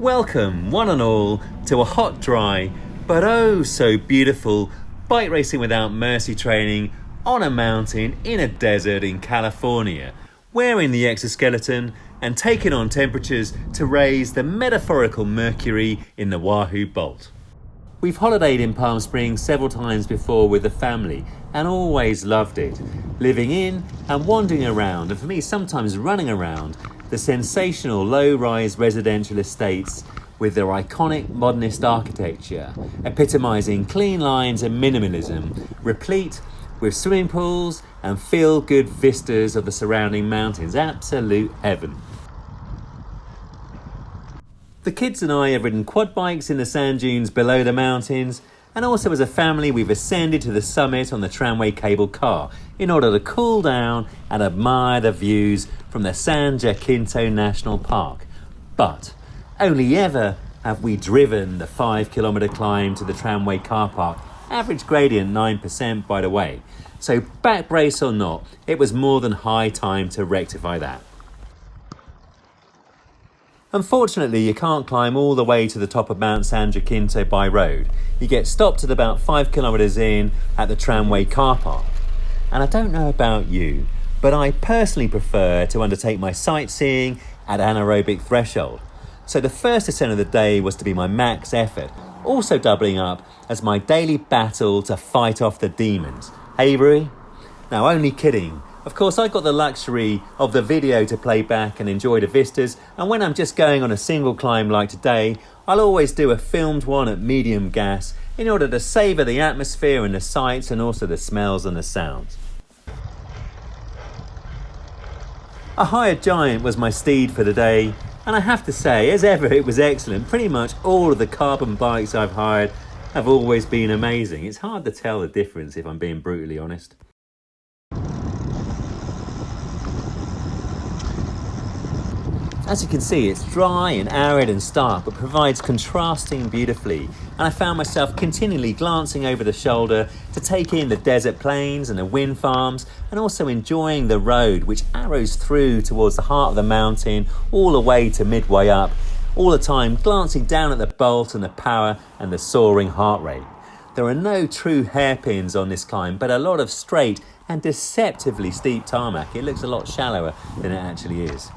Welcome, one and all, to a hot, dry, but oh so beautiful bike racing without mercy training on a mountain in a desert in California, wearing the exoskeleton and taking on temperatures to raise the metaphorical mercury in the Wahoo Bolt. We've holidayed in Palm Springs several times before with the family and always loved it, living in and wandering around, and for me sometimes running around, the sensational low-rise residential estates with their iconic modernist architecture, epitomising clean lines and minimalism, replete with swimming pools and feel-good vistas of the surrounding mountains. Absolute heaven. The kids and I have ridden quad bikes in the sand dunes below the mountains, and also as a family we've ascended to the summit on the tramway cable car in order to cool down and admire the views from the San Jacinto National Park. But only ever have we driven the 5-kilometre climb to the tramway car park, average gradient 9% by the way. So back brace or not, it was more than high time to rectify that. Unfortunately, you can't climb all the way to the top of Mount San Jancinto by road. You get stopped at about 5 kilometres in at the tramway car park. And I don't know about you, but I personally prefer to undertake my sightseeing at anaerobic threshold. So the first ascent of the day was to be my max effort, also doubling up as my daily battle to fight off the demons. Avery? Now, only kidding. Of course, I got the luxury of the video to play back and enjoy the vistas, and when I'm just going on a single climb like today, I'll always do a filmed one at medium gas in order to savour the atmosphere and the sights and also the smells and the sounds. A hired giant was my steed for the day, and I have to say, as ever, it was excellent. Pretty much all of the carbon bikes I've hired have always been amazing. It's hard to tell the difference if I'm being brutally honest. As you can see, it's dry and arid and stark, but provides contrasting beautifully. And I found myself continually glancing over the shoulder to take in the desert plains and the wind farms, and also enjoying the road which arrows through towards the heart of the mountain, all the way to midway up, all the time glancing down at the bolt and the power and the soaring heart rate. There are no true hairpins on this climb, but a lot of straight and deceptively steep tarmac. It looks a lot shallower than it actually is.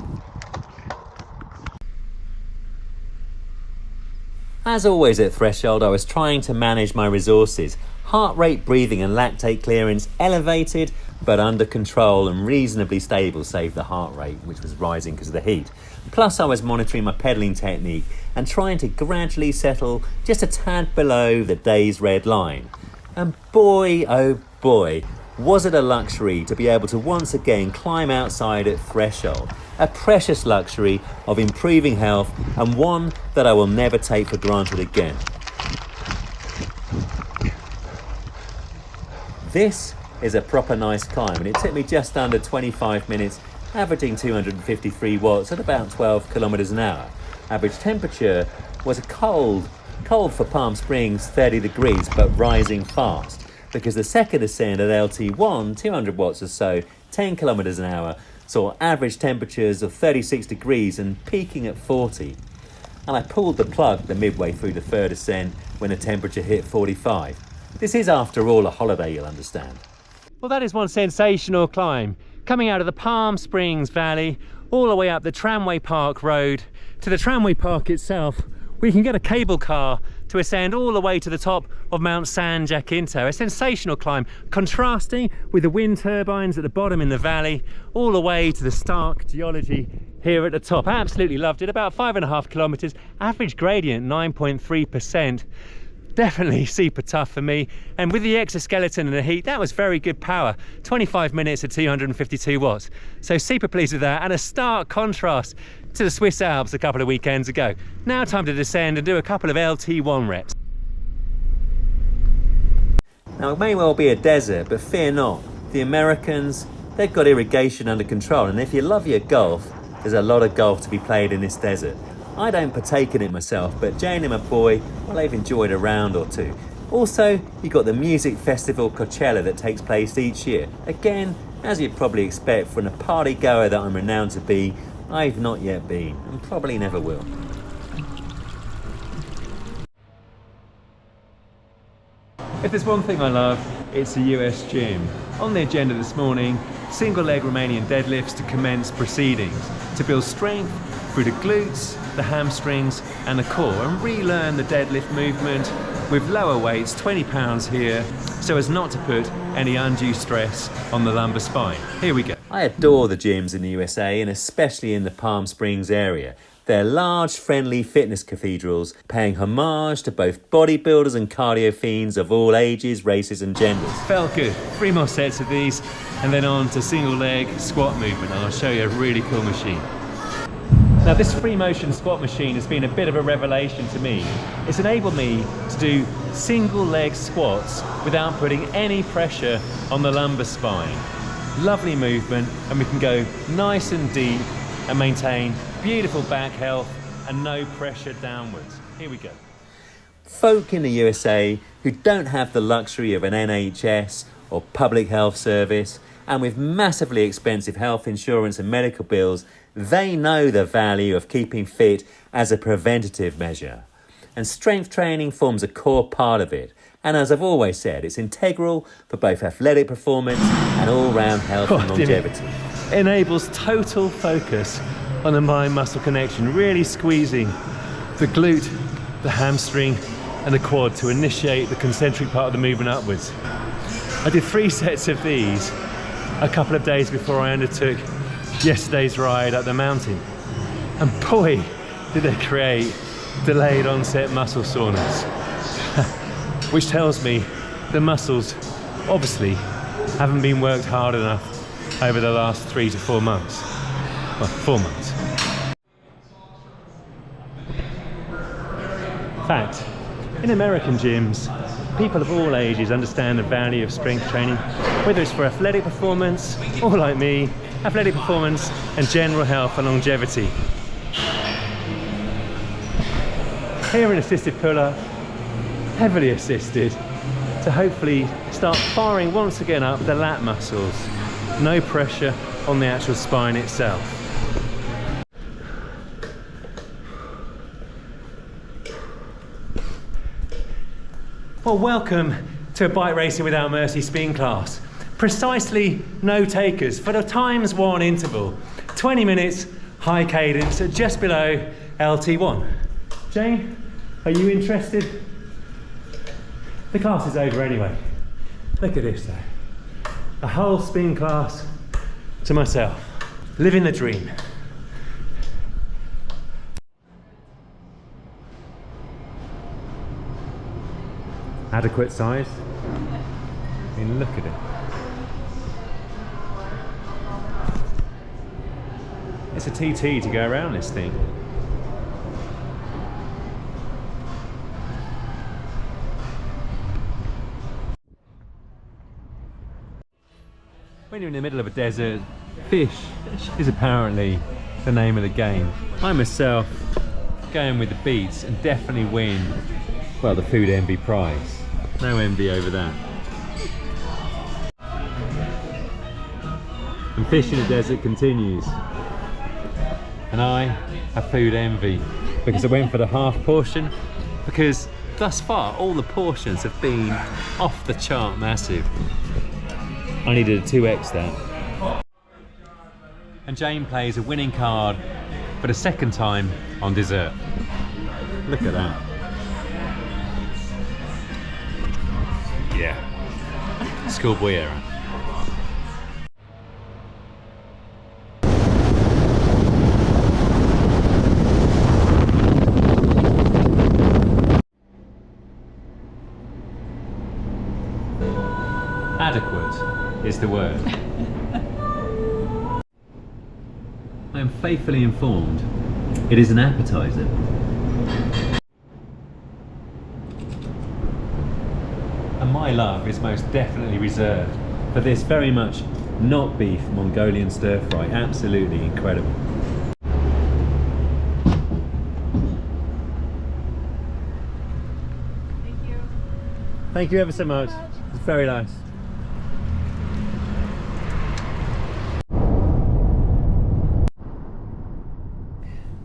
As always at Threshold, I was trying to manage my resources. Heart rate, breathing and lactate clearance elevated, but under control and reasonably stable, save the heart rate, which was rising because of the heat. Plus I was monitoring my pedalling technique and trying to gradually settle just a tad below the day's red line. And boy, oh boy, was it a luxury to be able to once again climb outside at Threshold. A precious luxury of improving health, and one that I will never take for granted again. This is a proper nice climb, and it took me just under 25 minutes, averaging 253 watts at about 12 kilometers an hour. Average temperature was a cold for Palm Springs, 30 degrees, but rising fast, because the second ascent at LT1, 200 watts or so, 10 kilometers an hour, saw average temperatures of 36 degrees and peaking at 40. And I pulled the plug the midway through the third ascent when the temperature hit 45. This is, after all, a holiday, you'll understand. Well, that is one sensational climb, coming out of the Palm Springs Valley, all the way up the Tramway Park Road to the Tramway Park itself. We can get a cable car to ascend all the way to the top of Mount San Jancinto. A sensational climb, contrasting with the wind turbines at the bottom in the valley, all the way to the stark geology here at the top. I absolutely loved it. About 5.5 kilometers, average gradient 9.3%. Definitely super tough for me, and with the exoskeleton and the heat, that was very good power. 25 minutes at 252 watts. So super pleased with that, and a stark contrast to the Swiss Alps a couple of weekends ago. Now time to descend and do a couple of LT1 reps. Now it may well be a desert, but fear not. The Americans, they've got irrigation under control, and if you love your golf, there's a lot of golf to be played in this desert. I don't partake in it myself, but Jayne and my boy, well, they've enjoyed a round or two. Also, you've got the music festival Coachella that takes place each year. Again, as you'd probably expect from a party goer that I'm renowned to be, I've not yet been, and probably never will. If there's one thing I love, it's a US gym. On the agenda this morning, single leg Romanian deadlifts to commence proceedings, to build strength through the glutes, the hamstrings and the core, and relearn the deadlift movement with lower weights, 20 pounds here, so as not to put any undue stress on the lumbar spine. Here we go. I adore the gyms in the USA, and especially in the Palm Springs area. They're large, friendly fitness cathedrals paying homage to both bodybuilders and cardio fiends of all ages, races and genders. Felt good. 3 more sets of these and then on to single leg squat movement, and I'll show you a really cool machine. Now this free motion squat machine has been a bit of a revelation to me. It's enabled me to do single leg squats without putting any pressure on the lumbar spine. Lovely movement, and we can go nice and deep and maintain beautiful back health and no pressure downwards. Here we go. Folk in the USA who don't have the luxury of an NHS or public health service, and with massively expensive health insurance and medical bills, they know the value of keeping fit as a preventative measure. And strength training forms a core part of it. And as I've always said, it's integral for both athletic performance and all-round health and longevity. Enables total focus on the mind-muscle connection, really squeezing the glute, the hamstring and the quad to initiate the concentric part of the movement upwards. I did 3 sets of these a couple of days before I undertook yesterday's ride up the mountain. And boy, did they create delayed onset muscle soreness. Which tells me the muscles obviously haven't been worked hard enough over the last 3 to 4 months. Well, 4 months. In fact, in American gyms, people of all ages understand the value of strength training, whether it's for athletic performance or, like me, athletic performance and general health and longevity. Here an assisted pull-up, heavily assisted, to hopefully start firing once again up the lat muscles. No pressure on the actual spine itself. Well, welcome to a Bike Racing Without Mercy spin class. Precisely no takers for the times 1 interval. 20 minutes, high cadence at just below LT1. Jane, are you interested? The class is over anyway. Look at this though. A whole spin class to myself. Living the dream. Adequate size. I mean, look at it. It's a TT to go around this thing. When you're in the middle of a desert, fish is apparently the name of the game. I myself going with the beats and definitely win, well, the food envy prize. No envy over that. And fish in the desert continues. And I have food envy because I went for the half portion, because thus far all the portions have been off the chart massive. I needed a 2x that. And Jane plays a winning card for the 2nd time on dessert. Look at that. Yeah, schoolboy era. Adequate is the word. I am faithfully informed it is an appetizer. And my love is most definitely reserved for this very much not beef Mongolian stir fry. Absolutely incredible. Thank you. Thank you ever so much. It's very nice.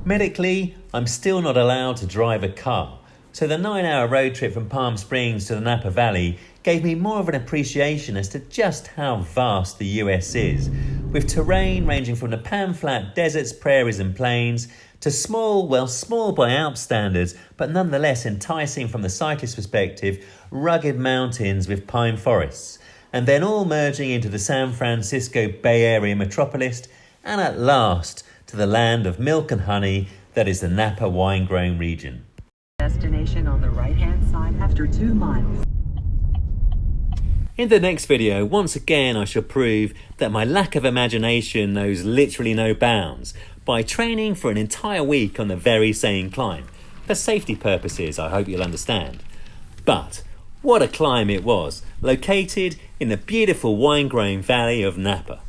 Medically, I'm still not allowed to drive a car, so the 9-hour road trip from Palm Springs to the Napa Valley gave me more of an appreciation as to just how vast the US is, with terrain ranging from the pan-flat deserts, prairies and plains to small by Alp standards, but nonetheless enticing from the cyclist perspective, rugged mountains with pine forests, and then all merging into the San Francisco Bay Area metropolis, and at last to the land of milk and honey that is the Napa wine-growing region. Destination on the right-hand side after 2 miles. In the next video, once again I shall prove that my lack of imagination knows literally no bounds by training for an entire week on the very same climb. For safety purposes, I hope you'll understand. But what a climb it was, located in the beautiful wine-growing valley of Napa.